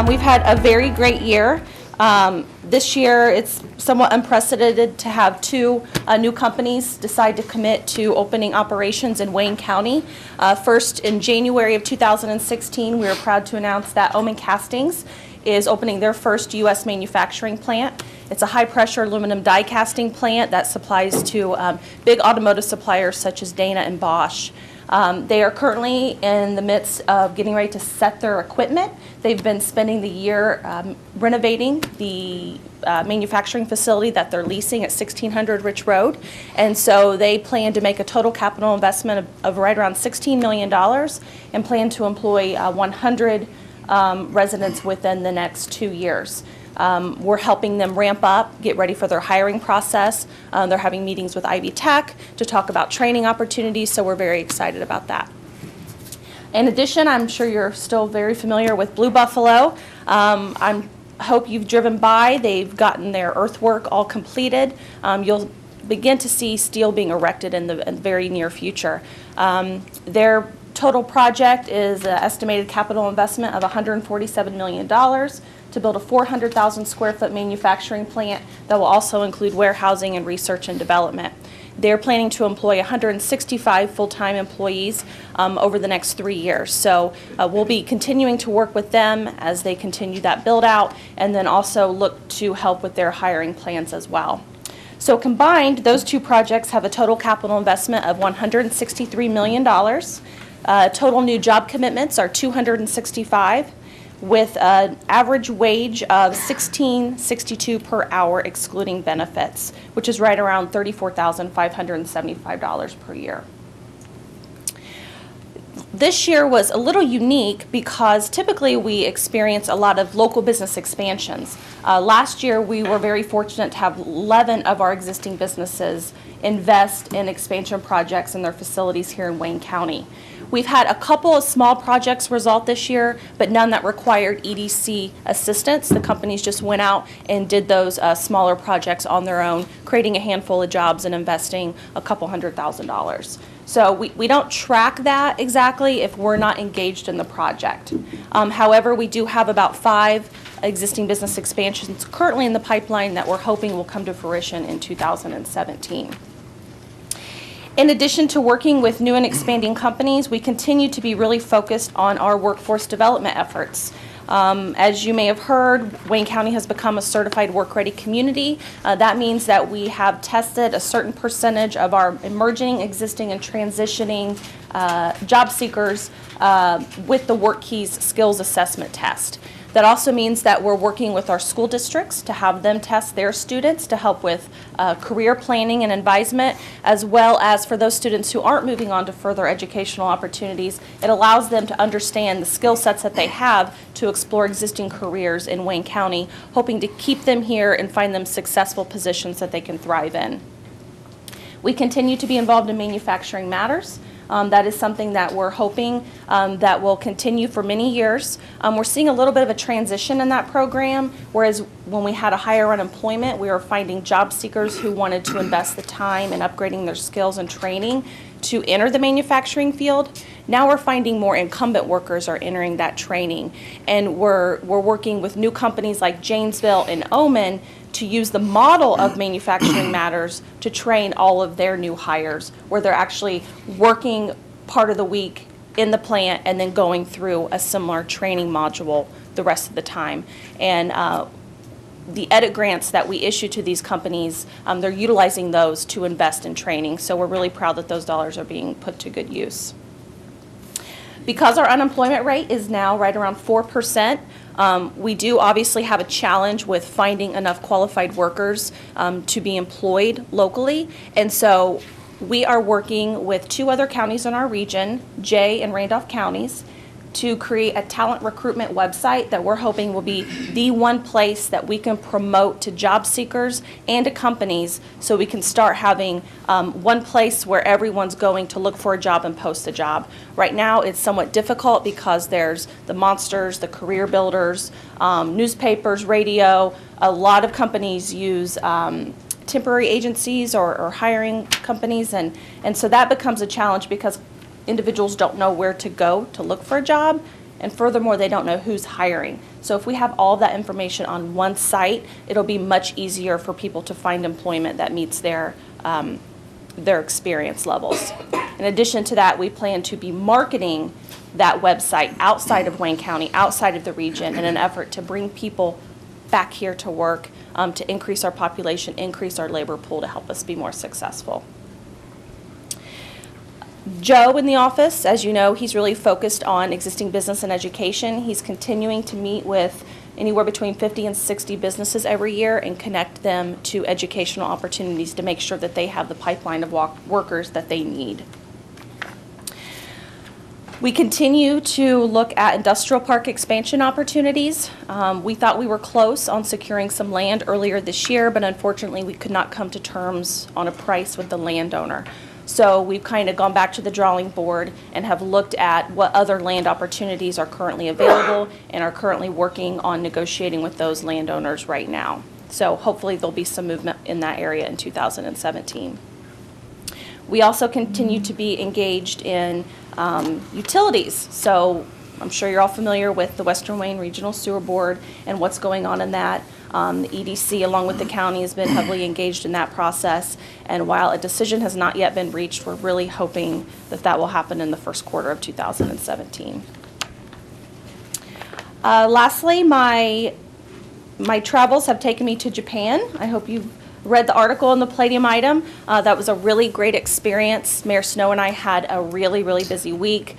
We've had a very great year. This year, it's somewhat unprecedented to have two new companies decide to commit to opening operations in Wayne County. First, in January of 2016, we were proud to announce that Omen Castings is opening their first U.S. manufacturing plant. It's a high-pressure aluminum die casting plant that supplies to big automotive suppliers such as Dana and Bosch. They are currently in the midst of getting ready to set their equipment. They've been spending the year renovating the manufacturing facility that they're leasing at 1600 Rich Road. And so they plan to make a total capital investment of right around $16 million and plan to employ 100 residents within the next 2 years. We're helping them ramp up, get ready for their hiring process. They're having meetings with Ivy Tech to talk about training opportunities, so we're very excited about that. In addition, I'm sure you're still very familiar with Blue Buffalo. I hope you've driven by. They've gotten their earthwork all completed. You'll begin to see steel being erected in the very near future. Their total project is an estimated capital investment of $147 million to build a 400,000 square foot manufacturing plant that will also include warehousing and research and development. They're planning to employ 165 full-time employees over the next 3 years. So we'll be continuing to work with them as they continue that build out and then also look to help with their hiring plans as well. So combined, those two projects have a total capital investment of $163 million. Total new job commitments are 265 with an average wage of $16.62 per hour excluding benefits, which is right around $34,575 per year. This year was a little unique because typically we experience a lot of local business expansions. Last year we were very fortunate to have 11 of our existing businesses invest in expansion projects in their facilities here in Wayne County. We've had a couple of small projects result this year, but none that required EDC assistance. The companies just went out and did those smaller projects on their own, creating a handful of jobs and investing a couple $100,000. So we don't track that exactly if we're not engaged in the project. However, we do have about 5 existing business expansions currently in the pipeline that we're hoping will come to fruition in 2017. In addition to working with new and expanding companies, we continue to be really focused on our workforce development efforts. As you may have heard, Wayne County has become a certified work-ready community. That means that we have tested a certain percentage of our emerging, existing, and transitioning job seekers with the WorkKeys skills assessment test. That also means that we're working with our school districts to have them test their students to help with career planning and advisement, as well as for those students who aren't moving on to further educational opportunities. It allows them to understand the skill sets that they have to explore existing careers in Wayne County, hoping to keep them here and find them successful positions that they can thrive in. We continue to be involved in manufacturing matters. That is something that we're hoping that will continue for many years. We're seeing a little bit of a transition in that program, whereas when we had a higher unemployment, we were finding job seekers who wanted to invest the time in upgrading their skills and training to enter the manufacturing field. Now we're finding more incumbent workers are entering that training, and we're working with new companies like Janesville and Omen to use the model of manufacturing matters to train all of their new hires, where they're actually working part of the week in the plant and then going through a similar training module the rest of the time. And the edit grants that we issue to these companies, they're utilizing those to invest in training. So we're really proud that those dollars are being put to good use. Because our unemployment rate is now right around 4%, we do obviously have a challenge with finding enough qualified workers to be employed locally. And so we are working with 2 other counties in our region, Jay and Randolph counties, to create a talent recruitment website that we're hoping will be the one place that we can promote to job seekers and to companies, so we can start having one place where everyone's going to look for a job and post a job. Right now it's somewhat difficult because there's the monsters, the career builders, newspapers, radio. A lot of companies use temporary agencies or hiring companies, and so that becomes a challenge because individuals don't know where to go to look for a job, and furthermore, they don't know who's hiring. So if we have all that information on one site, it'll be much easier for people to find employment that meets their experience levels. In addition to that, we plan to be marketing that website outside of Wayne County, outside of the region, in an effort to bring people back here to work, to increase our population, increase our labor pool to help us be more successful. Joe in the office, as you know, he's really focused on existing business and education. He's continuing to meet with anywhere between 50 and 60 businesses every year and connect them to educational opportunities to make sure that they have the pipeline of workers that they need. We continue to look at industrial park expansion opportunities. We thought we were close on securing some land earlier this year, but unfortunately we could not come to terms on a price with the landowner. So we've kind of gone back to the drawing board and have looked at what other land opportunities are currently available and are currently working on negotiating with those landowners right now. So hopefully there'll be some movement in that area in 2017. We also continue to be engaged in utilities. So I'm sure you're all familiar with the Western Wayne Regional Sewer Board and what's going on in that. The EDC, along with the county, has been heavily engaged in that process. And while a decision has not yet been reached, we're really hoping that that will happen in the first quarter of 2017. Lastly, my travels have taken me to Japan. I hope you've read the article in the Palladium item. That was a really great experience. Mayor Snow and I had a really, really busy week.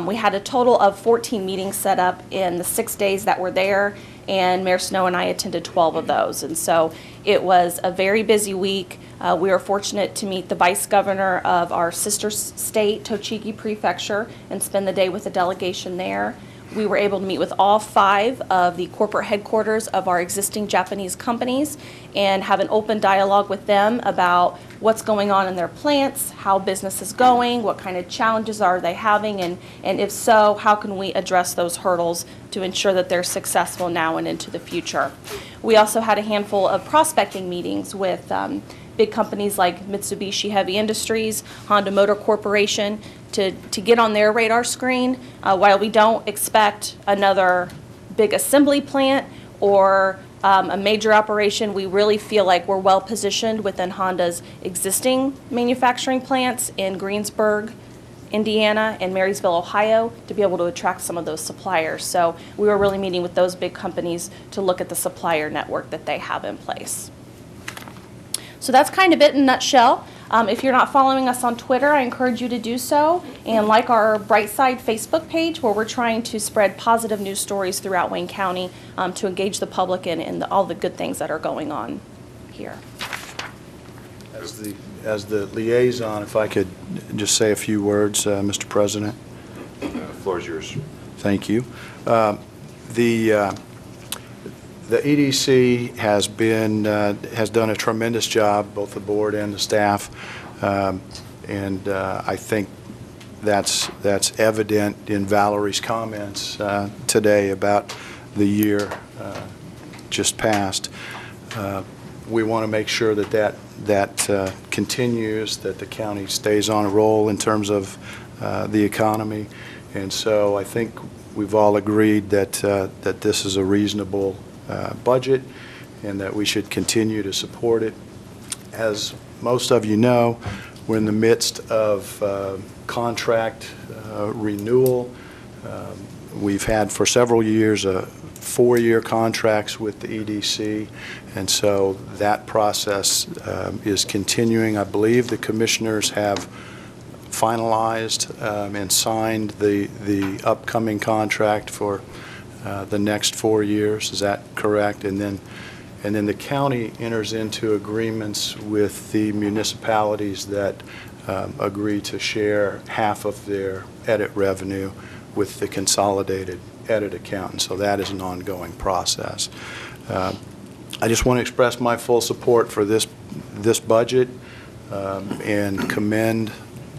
We had a total of 14 meetings set up in the 6 days that we're there, and Mayor Snow and I attended 12 of those. And so it was a very busy week. We were fortunate to meet the vice governor of our sister state, Tochigi Prefecture, and spend the day with the delegation there. We were able to meet with all 5 of the corporate headquarters of our existing Japanese companies and have an open dialogue with them about what's going on in their plants, how business is going, what kind of challenges are they having, and if so, how can we address those hurdles to ensure that they're successful now and into the future. We also had a handful of prospecting meetings with big companies like Mitsubishi Heavy Industries, Honda Motor Corporation, to get on their radar screen. While we don't expect another big assembly plant or a major operation, we really feel like we're well positioned within Honda's existing manufacturing plants in Greensburg, Indiana, and Marysville, Ohio, to be able to attract some of those suppliers. So we were really meeting with those big companies to look at the supplier network that they have in place. So that's kind of it in a nutshell. If you're not following us on Twitter, I encourage you to do so and like our Brightside Facebook page, where we're trying to spread positive news stories throughout Wayne County to engage the public in all the good things that are going on here. As the liaison, if I could just say a few words, Mr. President. The floor is yours. Thank you. The EDC has done a tremendous job, both the board and the staff, and I think that's evident in Valerie's comments today about the year just passed. We want to make sure that continues, that the county stays on a roll in terms of the economy, and so I think we've all agreed that this is a reasonable budget and that we should continue to support it. As most of you know, we're in the midst of contract renewal. We've had for several years 4-year contracts with the EDC, and so that process is continuing. I believe the commissioners have finalized and signed the upcoming contract for the next 4 years. Is that correct? And then the county enters into agreements with the municipalities that agree to share half of their edit revenue with the consolidated edit account, and so that is an ongoing process. I just want to express my full support for this budget and commend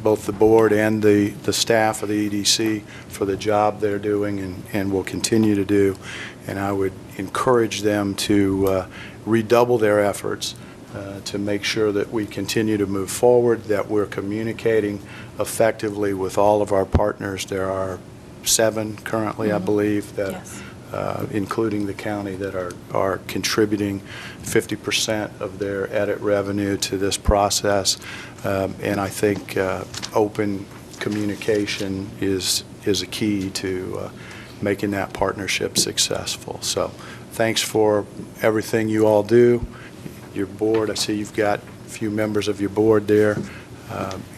both the board and the staff of the EDC for the job they're doing and will continue to do. And I would encourage them to redouble their efforts to make sure that we continue to move forward, that we're communicating effectively with all of our partners. There are 7 currently, I believe, that, Yes. including the county, that are contributing 50% of their edit revenue to this process. And I think open communication is a key to making that partnership successful. So thanks for everything you all do. Your board, I see you've got a few members of your board there,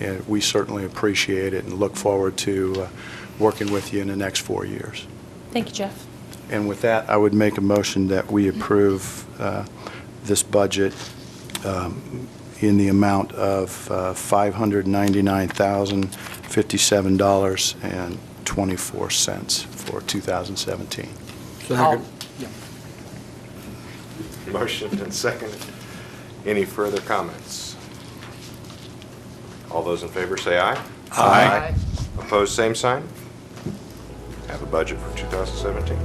and we certainly appreciate it and look forward to working with you in the next 4 years. Thank you, Jeff. And with that, I would make a motion that we approve this budget in the amount of $599,057.24 for 2017. Second. Motion and second. Any further comments? All those in favor say aye. Aye. Opposed, same sign. Have a budget for 2017.